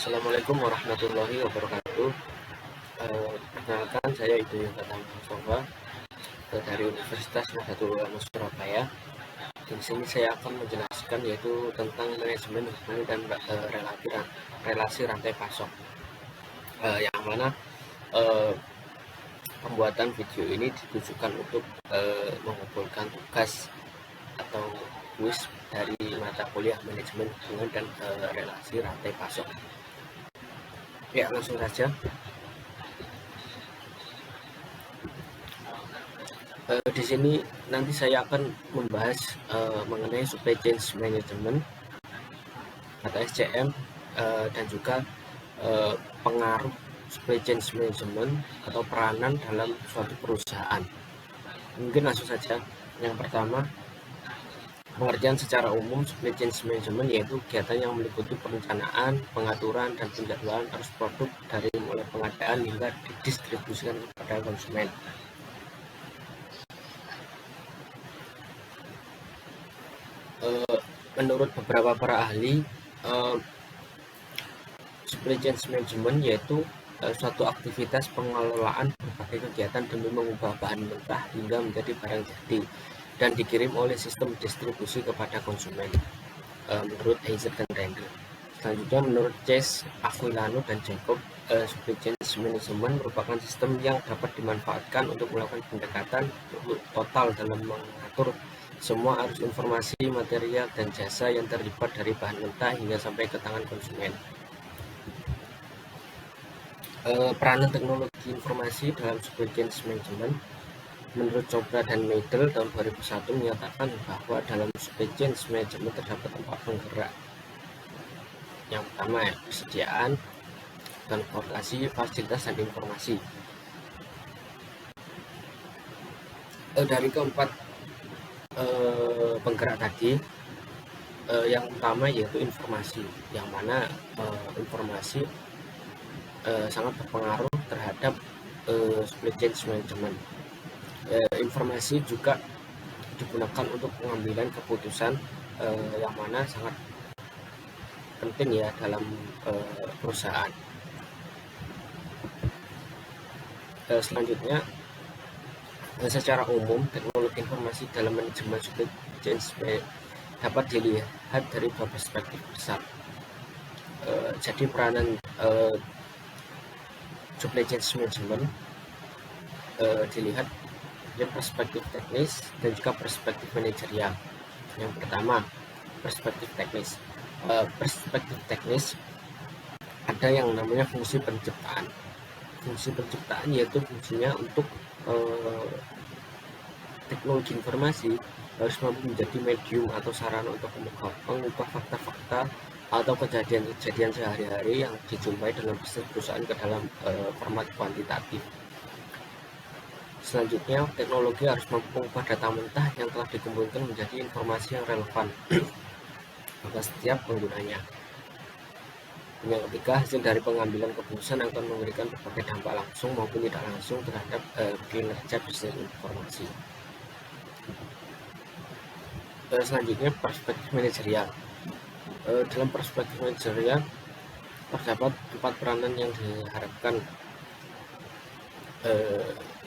Assalamualaikum warahmatullahi wabarakatuh. Perkenalkan, saya Ido Yogyakarta Mustafa dari Universitas Nahdlatul Ulama Surabaya. Di sini saya akan menjelaskan yaitu tentang manajemen hubungan dan relasi rantai pasok. Yang mana pembuatan video ini ditujukan untuk mengumpulkan tugas atau kuis dari mata kuliah manajemen hubungan dan relasi rantai pasok. Ya, langsung saja. Di sini nanti saya akan membahas mengenai supply chain management atau SCM dan juga pengaruh supply chain management atau peranan dalam suatu perusahaan. Mungkin langsung saja. Yang pertama, pengertian secara umum supply chain management yaitu kegiatan yang meliputi perencanaan, pengaturan, dan penjadwalan arus produk dari mulai pengadaan hingga didistribusikan kepada konsumen. Menurut beberapa para ahli, supply chain management yaitu suatu aktivitas pengelolaan berbagai kegiatan demi mengubah bahan mentah hingga menjadi barang jadi dan dikirim oleh sistem distribusi kepada konsumen, menurut Heiser dan Render. Selanjutnya, menurut Chase, Aquilano, dan Jacob, supply chain management merupakan sistem yang dapat dimanfaatkan untuk melakukan pendekatan total dalam mengatur semua arus informasi, material, dan jasa yang terlibat dari bahan mentah hingga sampai ke tangan konsumen. Peranan teknologi informasi dalam supply chain management, menurut Chopra dan Meidel tahun 2001 menyatakan bahwa dalam supply chain management terdapat 4 penggerak. Yang pertama, persediaan, transportasi, fasilitas, dan informasi. Dari keempat penggerak tadi, yang utama yaitu informasi, yang mana informasi sangat berpengaruh terhadap supply chain management. Informasi juga digunakan untuk pengambilan keputusan yang mana sangat penting ya dalam perusahaan. Selanjutnya, secara umum teknologi informasi dalam manajemen supply chain dapat dilihat dari dua perspektif besar. Jadi peranan supply chain management dilihat dari perspektif teknis dan juga perspektif manajerial. Yang pertama, perspektif teknis. Perspektif teknis ada yang namanya fungsi penciptaan. Fungsi penciptaan yaitu fungsinya untuk teknologi informasi harus mampu menjadi medium atau sarana untuk mengubah fakta-fakta atau kejadian-kejadian sehari-hari yang dijumpai dalam bisnis perusahaan ke dalam format kuantitatif. Selanjutnya, teknologi harus mampu mengubah data mentah yang telah dikumpulkan menjadi informasi yang relevan bagi setiap penggunanya. Yang ketiga, hasil dari pengambilan keputusan akan memberikan berbagai dampak langsung maupun tidak langsung terhadap kinerja bisnis informasi. Selanjutnya, perspektif manajerial. Dalam perspektif manajerial terdapat 4 peranan yang diharapkan,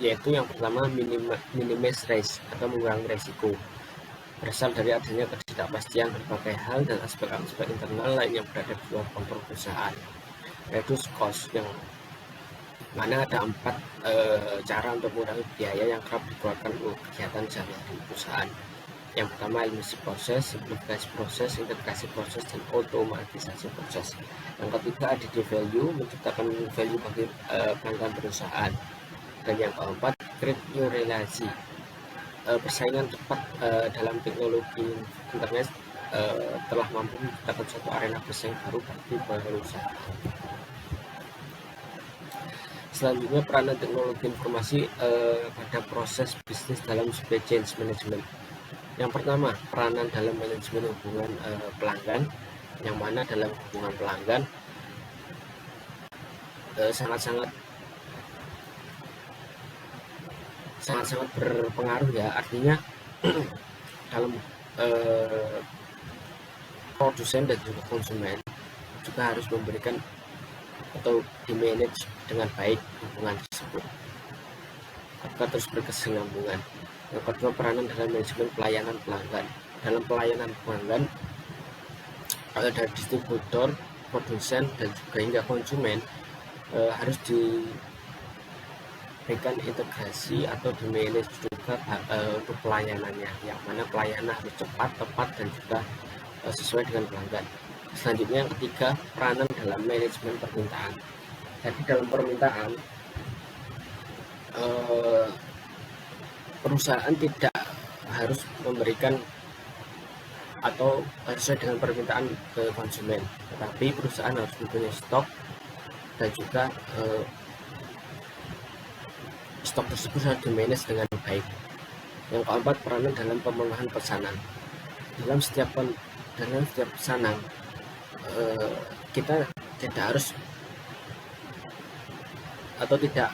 yaitu yang pertama, minimize risk atau mengurangi resiko, berasal dari adanya ketidakpastian berbagai hal dan aspek-aspek internal lain yang berada di luar kontrol perusahaan. Reduce cost, yang mana ada 4 cara untuk mengurangi biaya yang kerap dikeluarkan untuk kegiatan sehari-hari perusahaan. Yang pertama, eliminasi proses, simplifikasi proses, integrasi proses, dan otomatisasi proses. Yang ketiga, added value, menciptakan value bagi pelanggan perusahaan. Dan yang keempat, create new relasi, persaingan cepat dalam teknologi internet telah mampu menciptakan suatu arena bersaing baru bagi perusahaan. Selanjutnya, peranan teknologi informasi pada proses bisnis dalam supply chain management. Yang pertama, peranan dalam manajemen hubungan pelanggan, yang mana dalam hubungan pelanggan sangat-sangat berpengaruh ya. Artinya dalam produsen dan juga konsumen juga harus memberikan atau di-manage dengan baik hubungan tersebut agar terus berkesinambungan. Yang kedua, peranan dalam manajemen pelayanan pelanggan. Dalam pelayanan pelanggan, dari distributor, produsen, dan juga hingga konsumen harus diberikan integrasi atau di-manage juga untuk pelayanannya, yang mana pelayanan harus cepat, tepat, dan juga sesuai dengan pelanggan. Selanjutnya yang ketiga, peranan dalam manajemen permintaan. Jadi dalam permintaan, perusahaan tidak harus memberikan atau sesuai dengan permintaan ke konsumen, tetapi perusahaan harus mempunyai stok dan juga stok tersebut harus di-manage dengan baik. Yang keempat, peranan dalam pemenuhan pesanan. Dalam setiap pesanan, kita tidak harus atau tidak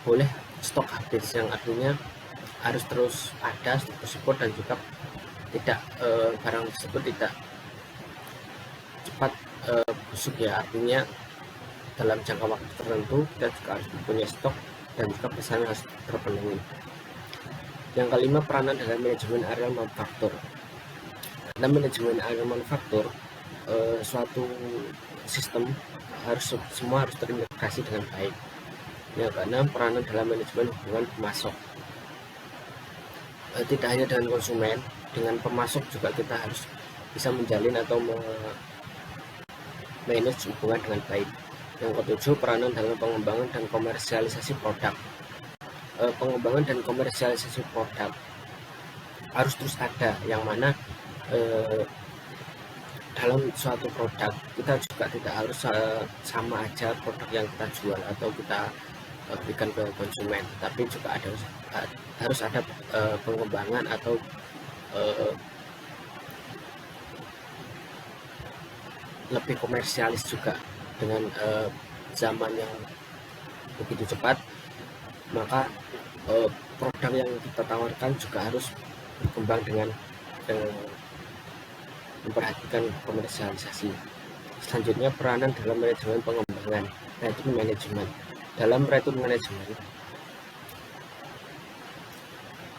boleh stok habis, yang artinya harus terus ada stok tersebut, dan juga tidak barang tersebut tidak cepat busuk, ya artinya dalam jangka waktu tertentu kita juga harus mempunyai stok dan juga pesanan harus terpenuhi. Yang kelima, peranan dalam manajemen area manufaktur. Dalam manajemen area manufaktur, suatu sistem semua harus terintegrasi dengan baik. Yang keenam, peranan dalam manajemen hubungan pemasok. Tidak hanya dengan konsumen, dengan pemasok juga kita harus bisa menjalin atau manage hubungan dengan baik. Yang ketujuh, peranan dalam pengembangan dan komersialisasi produk. Pengembangan dan komersialisasi produk harus terus ada, yang mana dalam suatu produk kita juga tidak harus sama aja produk yang kita jual atau kita berikan ke konsumen, tapi juga harus ada pengembangan atau lebih komersialis juga. Dengan zaman yang begitu cepat, maka produk yang kita tawarkan juga harus berkembang dengan memperhatikan komersialisasi. Selanjutnya, peranan dalam manajemen pengembangan, return management. Dalam return management,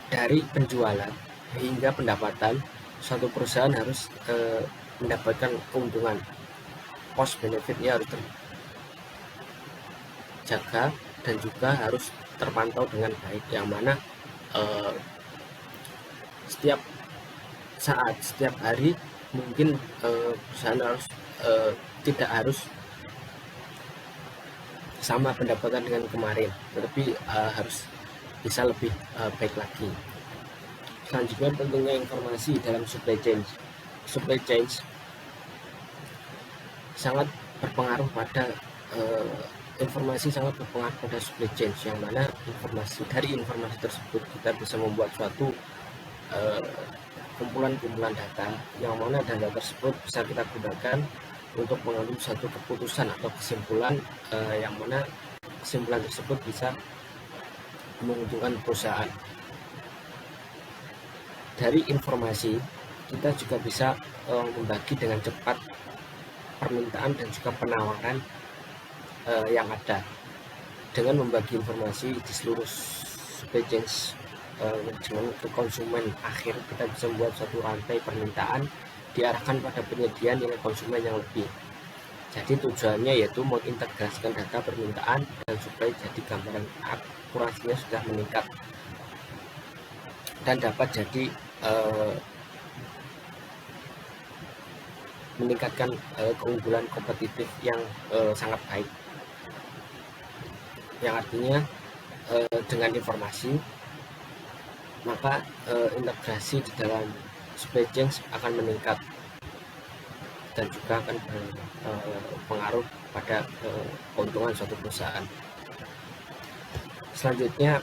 dari penjualan hingga pendapatan, suatu perusahaan harus mendapatkan keuntungan. Cost benefitnya harus terjaga dan juga harus terpantau dengan baik, yang mana setiap saat, setiap hari mungkin perusahaan tidak harus sama pendapatan dengan kemarin, tetapi harus bisa lebih baik lagi. Selanjutnya, pentingnya informasi dalam supply chain. Supply chain sangat berpengaruh pada informasi sangat berpengaruh pada supply chain, yang mana dari informasi tersebut kita bisa membuat suatu kumpulan data, yang mana data tersebut bisa kita gunakan untuk mengambil suatu keputusan atau kesimpulan, yang mana kesimpulan tersebut bisa menguntungkan perusahaan. Dari informasi kita juga bisa membagi dengan cepat permintaan dan juga penawaran yang ada. Dengan membagi informasi di seluruh supply chain manajemen ke konsumen akhir, kita bisa membuat suatu rantai permintaan diarahkan pada penyediaan nilai konsumen yang lebih. Jadi tujuannya yaitu mengintegrasikan data permintaan dan supply, jadi gambaran akurasinya sudah meningkat dan dapat jadi meningkatkan keunggulan kompetitif yang sangat baik, yang artinya dengan informasi maka integrasi di dalam supply chain akan meningkat dan juga akan berpengaruh pada keuntungan suatu perusahaan. Selanjutnya,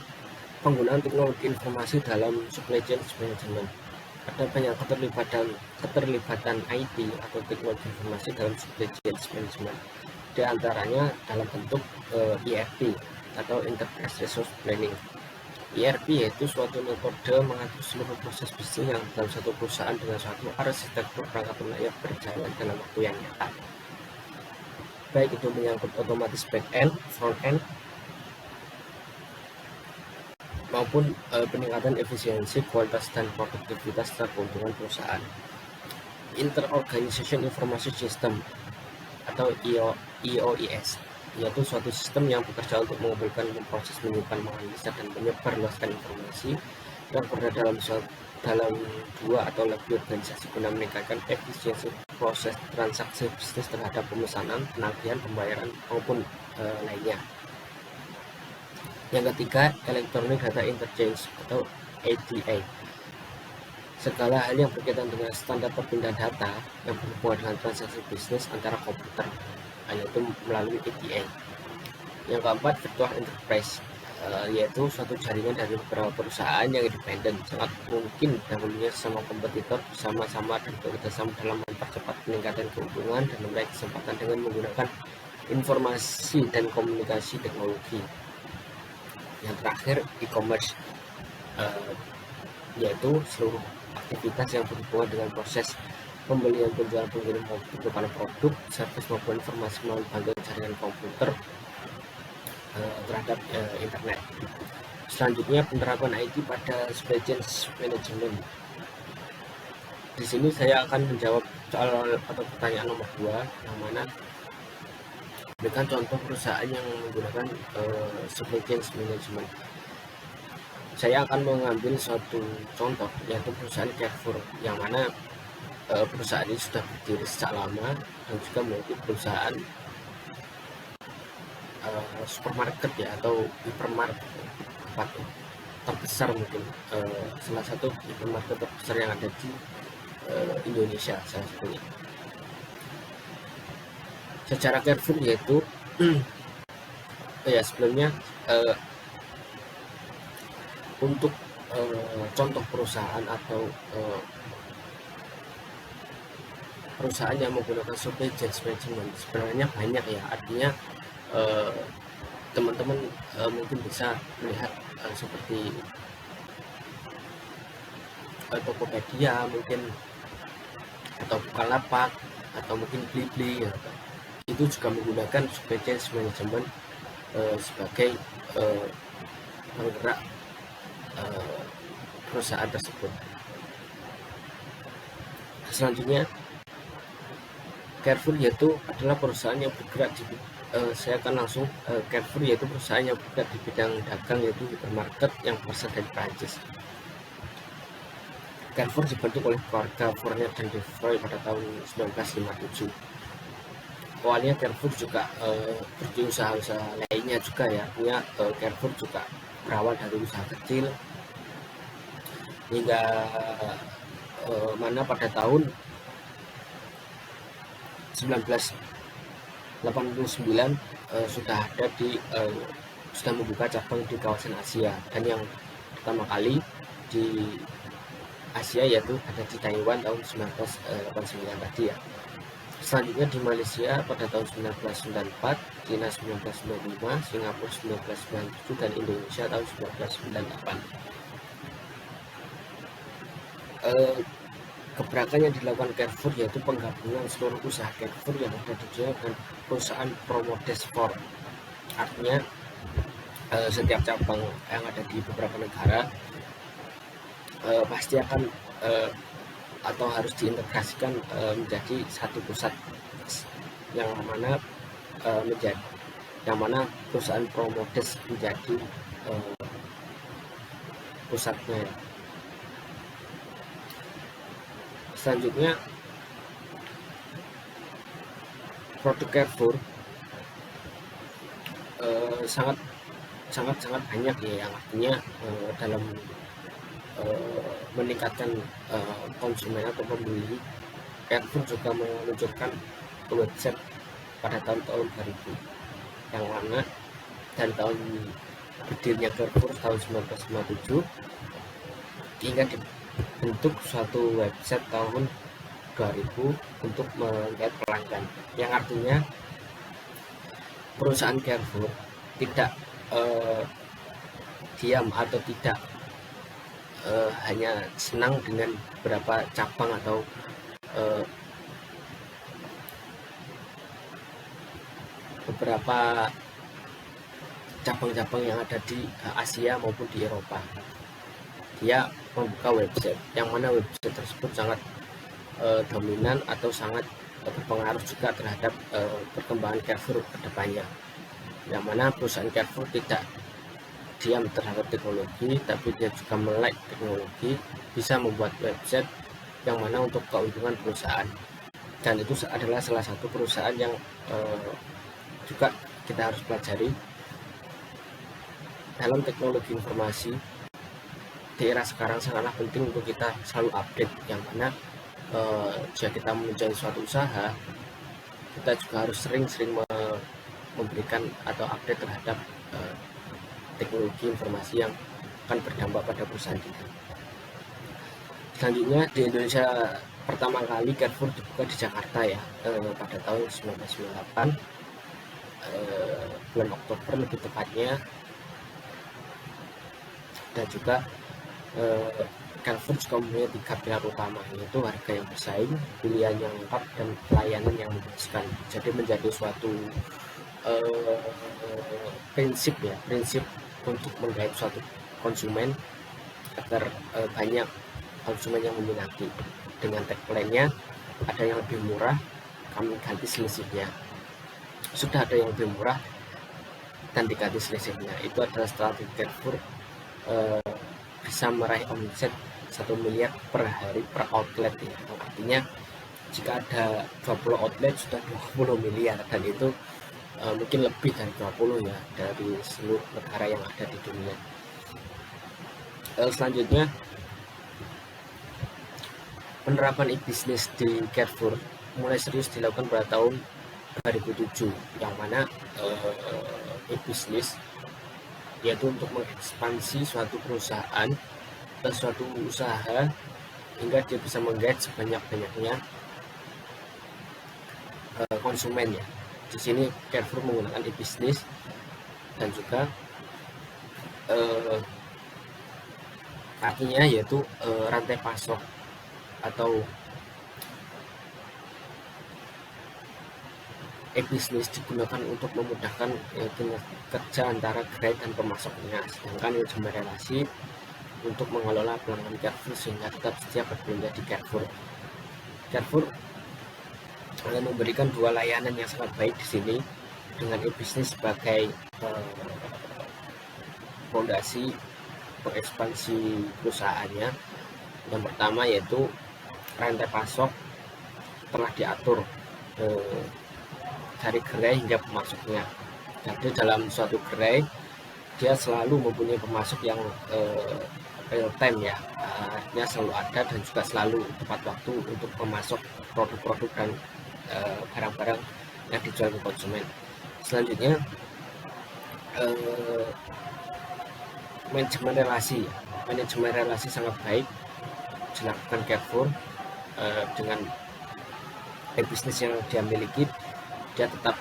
penggunaan teknologi informasi dalam supply chain management. Ada banyak keterlibatan IT atau teknologi informasi dalam supply chain management. Di antaranya dalam bentuk ERP atau Enterprise Resource Planning. ERP yaitu suatu metode mengatur seluruh proses bisnis yang dalam satu perusahaan dengan suatu arsitektur perangkat lunak yang berjalan dalam waktu yang nyata. baik itu menyangkut otomatis back end, front end, maupun peningkatan efisiensi, kualitas, dan produktivitas serta keuntungan perusahaan. Interorganization Information System atau IOIS, yaitu suatu sistem yang bekerja untuk mengumpulkan, memproses, menyimpan, menganalisa, dan menyebarluaskan informasi yang berada dalam dua atau lebih organisasi guna meningkatkan efisiensi proses transaksi bisnis terhadap pemesanan, penagihan, pembayaran, maupun lainnya. Yang ketiga, Electronic Data Interchange atau EDA. Segala hal yang berkaitan dengan standar perpindahan data yang berhubungan dengan transaksi bisnis antara komputer, yaitu melalui EDA. Yang keempat, Virtual Enterprise, yaitu suatu jaringan dari beberapa perusahaan yang independen, sangat mungkin dahulunya sama kompetitor bersama-sama dan bekerjasama dalam mempercepat peningkatan keuntungan dan meraih kesempatan dengan menggunakan informasi dan komunikasi teknologi. Yang terakhir, e-commerce, yaitu seluruh aktivitas yang berhubungan dengan proses pembelian, penjualan, pengiriman penukaran produk, servis maupun informasi melalui bantuan jaringan komputer terhadap internet. Selanjutnya, penerapan IT pada supply chain management. Di sini saya akan menjawab soal atau pertanyaan nomor 2, yang mana berikan contoh perusahaan yang menggunakan supply chain management. Saya akan mengambil suatu contoh, yaitu perusahaan Carrefour, yang mana perusahaan ini sudah berdiri sejak lama dan juga memiliki perusahaan supermarket ya, atau hypermarket terbesar mungkin, salah satu hypermarket terbesar yang ada di Indonesia salah satunya. Secara Carrefour yaitu sebelumnya untuk contoh perusahaan atau perusahaan yang menggunakan supply chain management sebenarnya banyak ya. Artinya teman-teman mungkin bisa melihat seperti Tokopedia mungkin, atau Bukalapak, atau mungkin Blibli ya. Itu juga menggunakan supply chain management sebagai penggerak perusahaan tersebut. Selanjutnya, Carrefour yaitu adalah perusahaan yang bergerak di saya akan langsung Carrefour yaitu perusahaan yang bergerak di bidang dagang, yaitu hypermarket yang berasal dari Prancis. Carrefour dibentuk oleh keluarga Fournier dan Devroy pada tahun 1957. Awalnya Carrefour juga berusaha-usaha lainnya juga ya, artinya Carrefour juga berawal dari usaha kecil hingga mana pada tahun 1989 sudah membuka cabang di kawasan Asia, dan yang pertama kali di Asia yaitu ada di Taiwan tahun 1989 tadi ya. Selanjutnya di Malaysia pada tahun 1994, China 1995, Singapura 1997, dan Indonesia tahun 1998. Gebrakan yang dilakukan Carrefour yaitu penggabungan seluruh usaha Carrefour yang ada di dunia dengan perusahaan Promodes 4. Artinya setiap cabang yang ada di beberapa negara pasti akan atau harus diintegrasikan menjadi satu pusat, yang mana perusahaan Promodes menjadi pusatnya. Selanjutnya, produk Carrefour sangat banyak ya, yang artinya dalam meningkatkan konsumen atau pembeli. Carrefour juga meluncurkan website pada tahun 2000, yang mana dari tahun berdirinya Carrefour tahun 1957 hingga dibentuk suatu website tahun 2000 untuk menggait pelanggan, yang artinya perusahaan Carrefour tidak diam atau tidak hanya senang dengan beberapa cabang atau beberapa cabang-cabang yang ada di Asia maupun di Eropa. Dia membuka website yang mana website tersebut sangat dominan atau sangat berpengaruh juga terhadap perkembangan Carrefour ke depannya, yang mana perusahaan Carrefour tidak diam terhadap teknologi, tapi dia juga melek teknologi, bisa membuat website yang mana untuk keuntungan perusahaan. Dan itu adalah salah satu perusahaan yang juga kita harus pelajari dalam teknologi informasi. Di era sekarang sangatlah penting untuk kita selalu update, yang mana jika kita menjadi suatu usaha, kita juga harus sering-sering memberikan atau update terhadap teknologi informasi yang akan berdampak pada perusahaan kita. Selanjutnya, di Indonesia pertama kali Carrefour dibuka di Jakarta ya, pada tahun 1998, bulan Oktober lebih tepatnya. Dan juga Carrefour juga mempunyai 3 pilar utama, yaitu harga yang bersaing, pilihan yang lengkap, dan pelayanan yang memuaskan. Jadi menjadi suatu prinsip untuk menggait suatu konsumen agar banyak konsumen yang meminati. Dengan tagline-nya, ada yang lebih murah, kami ganti selisihnya. Sudah ada yang lebih murah dan diganti selisihnya. Itu adalah strategi Carrefour bisa meraih omset 1 miliar per hari per outlet ya. Artinya jika ada 20 outlet sudah 20 miliar, dan itu mungkin lebih dari 20 ya, dari seluruh negara yang ada di dunia. Selanjutnya, penerapan e-business di Carrefour mulai serius dilakukan pada tahun 2007, yang mana e-business yaitu untuk mengekspansi suatu perusahaan atau suatu usaha hingga dia bisa menggait sebanyak-banyaknya konsumen ya. Di sini Carrefour menggunakan e-business dan juga artinya yaitu rantai pasok atau e-business digunakan untuk memudahkan kerja antara gerai dan pemasoknya, sedangkan manajemen relasi untuk mengelola pelanggan Carrefour sehingga tetap setia berbelanja di Carrefour. Carrefour memberikan 2 layanan yang sangat baik di sini, dengan e-business sebagai fondasi pengekspansi perusahaannya. Yang pertama yaitu rantai pasok telah diatur dari gerai hingga pemasoknya. Jadi dalam suatu gerai dia selalu mempunyai pemasok yang real time ya, artinya selalu ada dan juga selalu tepat waktu untuk memasok produk-produk dan barang-barang yang dijual ke konsumen. Selanjutnya, manajemen relasi sangat baik dilakukan Carrefour. Dengan bisnis yang dia miliki, dia tetap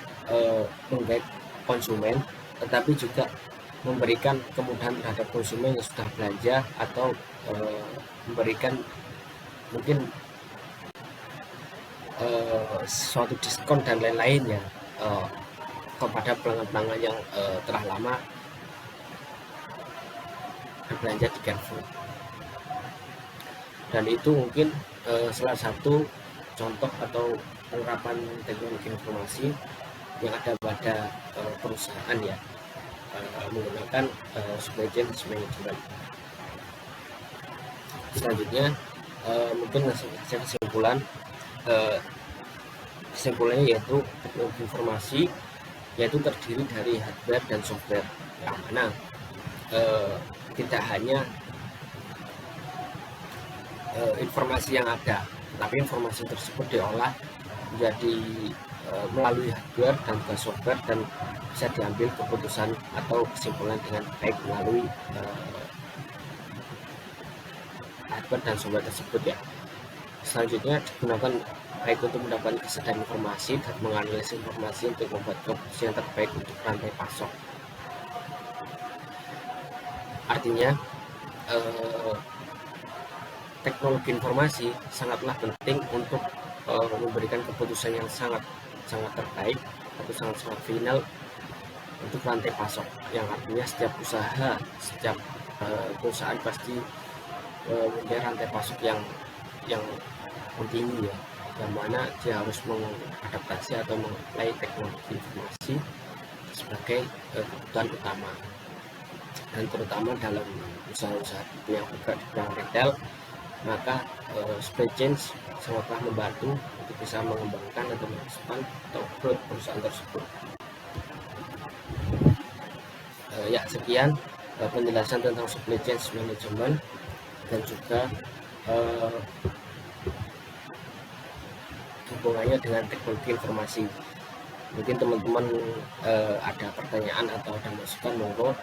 menggait konsumen, tetapi juga memberikan kemudahan terhadap konsumen yang sudah belanja, atau memberikan mungkin suatu diskon dan lain-lainnya kepada pelanggan-pelanggan yang telah lama berbelanja di Carrefour. Dan itu mungkin salah satu contoh atau penerapan teknologi informasi yang ada pada perusahaan ya, menggunakan supply chain management. Selanjutnya mungkin hasil kesimpulannya yaitu teknologi informasi yaitu terdiri dari hardware dan software, yang mana tidak hanya informasi yang ada, tapi informasi tersebut diolah menjadi melalui hardware dan juga software, dan bisa diambil keputusan atau kesimpulan dengan baik melalui hardware dan software tersebut ya. Selanjutnya digunakan baik untuk mendapatkan kesadaran informasi dan menganalisis informasi untuk membuat keputusan yang terbaik untuk rantai pasok. Artinya teknologi informasi sangatlah penting untuk memberikan keputusan yang sangat terbaik atau sangat-sangat final untuk rantai pasok, yang artinya setiap usaha, setiap perusahaan pasti mempunyai rantai pasok yang tinggi ya, yang mana dia harus mengadaptasi atau mengapply teknologi informasi sebagai kebutuhan utama. Dan terutama dalam usaha-usaha yang bergerak di bidang retail, maka supply chain sangatlah membantu untuk bisa mengembangkan atau mengembangkan atau growth perusahaan tersebut. Ya, sekian penjelasan tentang supply chain management dan juga hubungannya dengan teknologi informasi. Mungkin teman-teman ada pertanyaan atau ada masukan, monggo.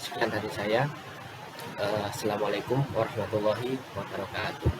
Sekian dari saya. Assalamualaikum warahmatullahi wabarakatuh.